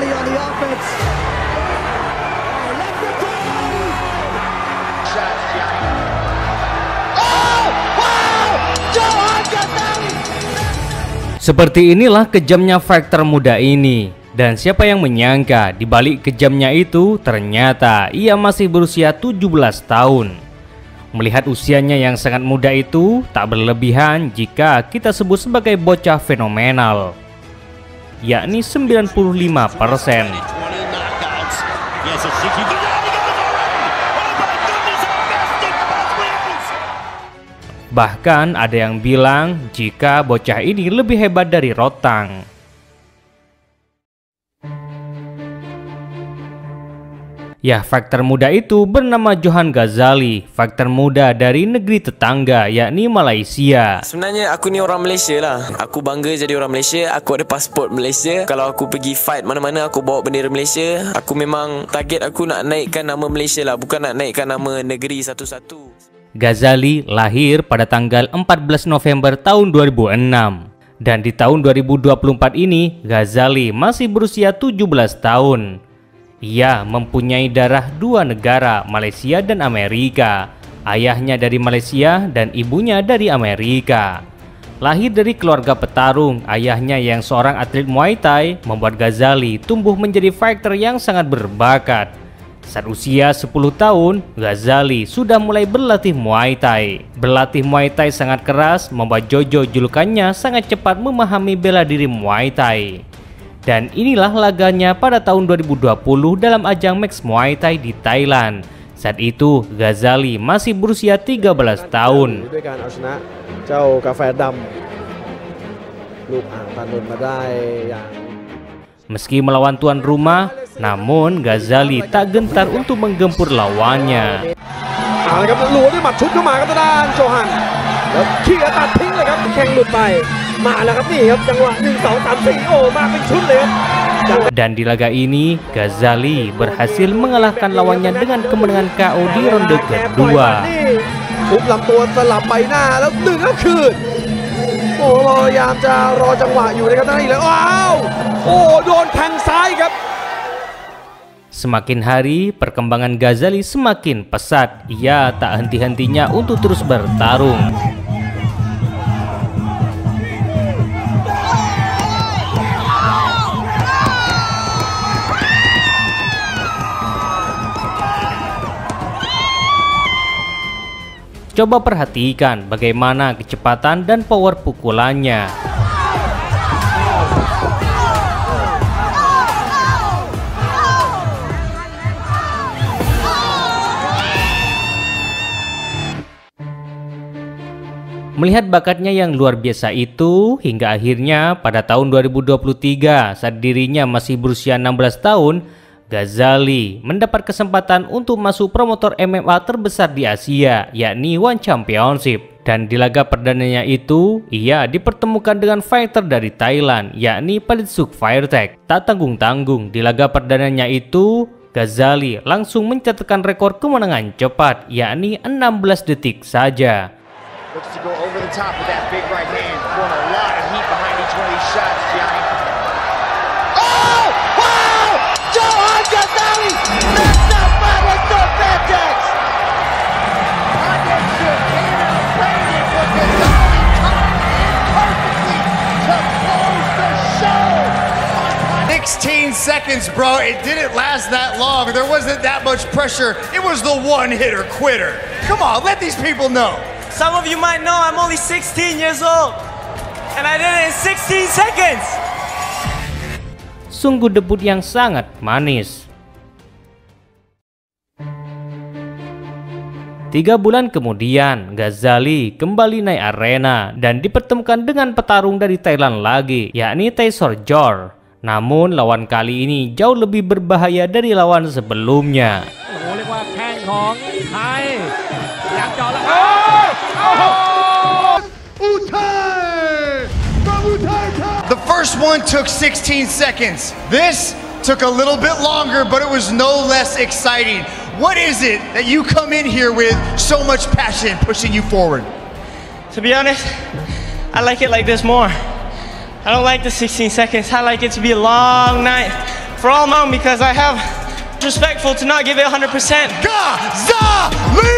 Ali on the offense. Seperti inilah kejamnya fighter muda ini. Dan siapa yang menyangka di balik kejamnya itu ternyata ia masih berusia 17 tahun. Melihat usianya yang sangat muda itu tak berlebihan jika kita sebut sebagai bocah fenomenal, yakni 95%. Bahkan ada yang bilang jika bocah ini lebih hebat dari Rotang. Ya, fighter muda itu bernama Johan Ghazali, fighter muda dari negeri tetangga yakni Malaysia. Sebenarnya aku ni orang Malaysia lah. Aku bangga jadi orang Malaysia. Aku ada pasport Malaysia. Kalau aku pergi fight mana-mana aku bawa bendera Malaysia. Aku memang target aku nak naikkan nama Malaysia lah, bukan nak naikkan nama negeri satu-satu. Ghazali lahir pada tanggal 14 November tahun 2006. Dan di tahun 2024 ini Ghazali masih berusia 17 tahun. Ia mempunyai darah dua negara, Malaysia dan Amerika. Ayahnya dari Malaysia dan ibunya dari Amerika. Lahir dari keluarga petarung, ayahnya yang seorang atlet Muay Thai membuat Ghazali tumbuh menjadi fighter yang sangat berbakat. Saat usia 10 tahun, Ghazali sudah mulai berlatih Muay Thai. Berlatih Muay Thai sangat keras membuat Jojo julukannya sangat cepat memahami bela diri Muay Thai. Dan inilah laganya pada tahun 2020 dalam ajang Max Muay Thai di Thailand. Saat itu Ghazali masih berusia 13 tahun. Meski melawan tuan rumah, namun Ghazali tak gentar untuk menggempur lawannya. Dan di laga ini Ghazali berhasil mengalahkan lawannya dengan kemenangan KO di ronde kedua. Semakin hari perkembangan Ghazali semakin pesat. Ia tak henti-hentinya untuk terus bertarung. Coba perhatikan bagaimana kecepatan dan power pukulannya. Melihat bakatnya yang luar biasa itu, hingga akhirnya pada tahun 2023 saat dirinya masih berusia 16 tahun, Ghazali mendapat kesempatan untuk masuk promotor MMA terbesar di Asia, yakni One Championship. Dan di laga perdananya itu, ia dipertemukan dengan fighter dari Thailand, yakni Palitsuk Firetech. Tak tanggung-tanggung, di laga perdananya itu, Ghazali langsung mencatatkan rekor kemenangan cepat, yakni 16 detik saja. Seconds, bro. It didn't last that long. There wasn't that much pressure. It was the one-hitter quitter. Come on, let these people know. Some of you might know I'm only 16 years old and I did it in 16 seconds. Sungguh debut yang sangat manis. 3 bulan kemudian, Ghazali kembali naik arena dan dipertemukan dengan petarung dari Thailand lagi, yakni Tae Sorjor. Namun lawan kali ini jauh lebih berbahaya dari lawan sebelumnya. The first one took 16 seconds. This took a little bit longer, but it was no less exciting. What is it that you come in here with so much passion pushing you forward? To be honest, I like it like this more. I don't like the 16 seconds. I like it to be a long night, for all along because I have respectful to not give it 100%. Ghazali!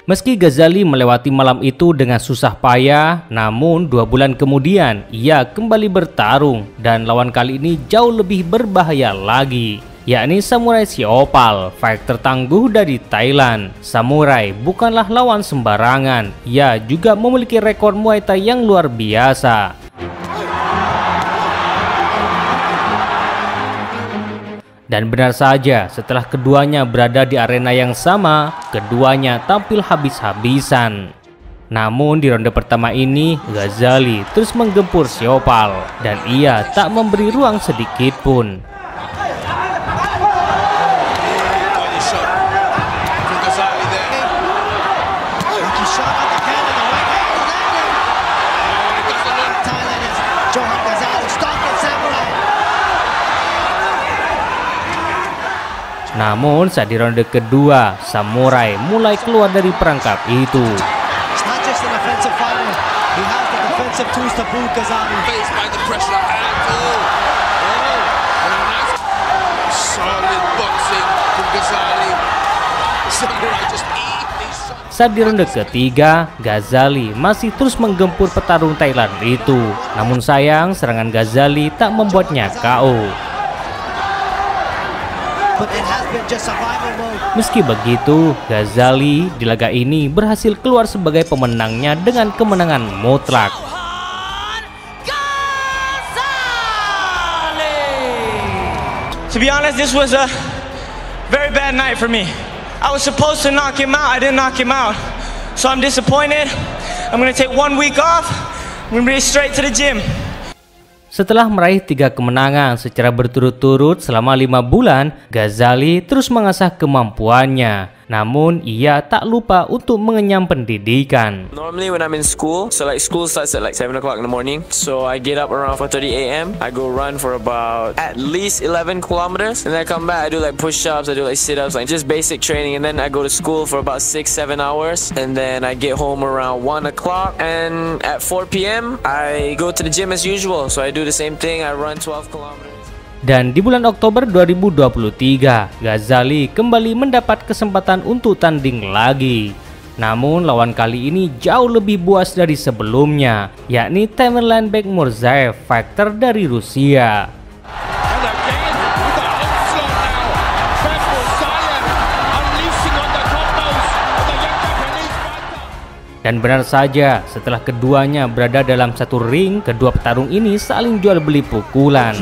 Meski Ghazali melewati malam itu dengan susah payah, namun 2 bulan kemudian ia kembali bertarung dan lawan kali ini jauh lebih berbahaya lagi, yakni Samurai Siopal, fighter tangguh dari Thailand. Samurai bukanlah lawan sembarangan, ia juga memiliki rekor Muay Thai yang luar biasa. Dan benar saja, setelah keduanya berada di arena yang sama, keduanya tampil habis-habisan. Namun di ronde pertama ini, Ghazali terus menggempur Siopal dan ia tak memberi ruang sedikit pun. Namun saat di ronde kedua, Samurai mulai keluar dari perangkap itu. Saat di ronde ketiga, Ghazali masih terus menggempur petarung Thailand itu. Namun sayang, serangan Ghazali tak membuatnya KO. Meski begitu, Ghazali di laga ini berhasil keluar sebagai pemenangnya dengan kemenangan mutlak. To be honest, this was a very bad night for me. I was supposed to knock him out, I didn't knock him out. So I'm disappointed. I'm gonna take 1 week off. I'm gonna be straight to the gym. Setelah meraih 3 kemenangan secara berturut-turut selama 5 bulan, Ghazali terus mengasah kemampuannya. Namun ia tak lupa untuk mengenyam pendidikan. Normally when I'm in school, so like school starts at like 7 o'clock in the morning. So I get up around 4:30 a.m. I go run for about at least 11 kilometers. And then I come back, I do like push-ups, I do like sit-ups, like just basic training. And then I go to school for about 6-7 hours. And then I get home around 1 o'clock. And at 4 p.m. I go to the gym as usual. So I do the same thing, I run 12 kilometers. Dan di bulan Oktober 2023, Ghazali kembali mendapat kesempatan untuk tanding lagi. Namun lawan kali ini jauh lebih buas dari sebelumnya, yakni Tamerlan Bekmurzaev, fighter dari Rusia. Dan benar saja, setelah keduanya berada dalam satu ring, kedua petarung ini saling jual beli pukulan.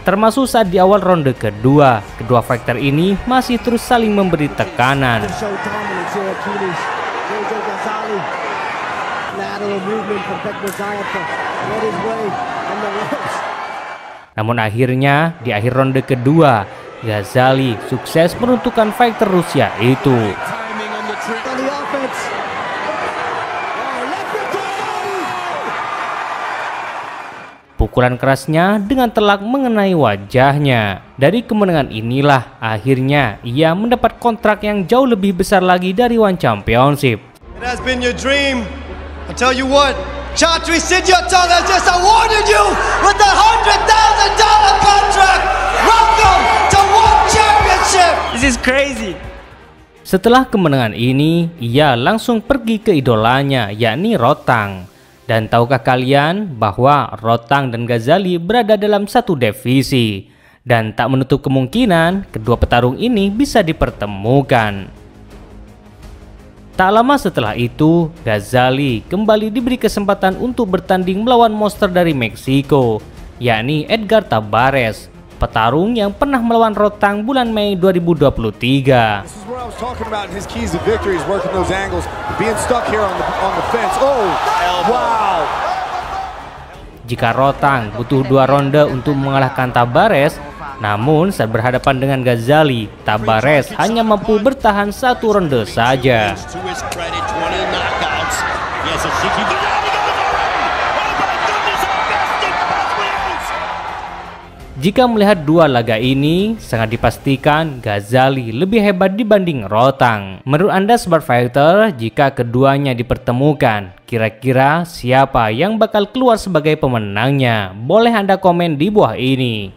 Termasuk saat di awal ronde kedua, kedua fighter ini masih terus saling memberi tekanan. Namun akhirnya di akhir ronde kedua, Ghazali sukses menentukan fighter Rusia itu. Pukulan kerasnya dengan telak mengenai wajahnya. Dari kemenangan inilah akhirnya ia mendapat kontrak yang jauh lebih besar lagi dari One Championship. It has been your dream. I tell you what, Chatri Sityodtong has just awarded you with a $100,000 contract. Welcome to One Championship. This is crazy. Setelah kemenangan ini, ia langsung pergi ke idolanya, yakni Rodtang. Dan tahukah kalian bahwa Rodtang dan Ghazali berada dalam satu divisi? Dan tak menutup kemungkinan kedua petarung ini bisa dipertemukan. Tak lama setelah itu, Ghazali kembali diberi kesempatan untuk bertanding melawan monster dari Meksiko, yakni Edgar Tabares, petarung yang pernah melawan Rodtang bulan Mei 2023. Jika Rotang butuh 2 ronde untuk mengalahkan Tabares, namun saat berhadapan dengan Ghazali, Tabares hanya mampu bertahan 1 ronde saja. Jika melihat 2 laga ini, sangat dipastikan Ghazali lebih hebat dibanding Rotang. Menurut Anda Smart Fighter, jika keduanya dipertemukan, kira-kira siapa yang bakal keluar sebagai pemenangnya? Boleh Anda komen di bawah ini.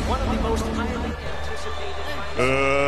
One of the most highly anticipated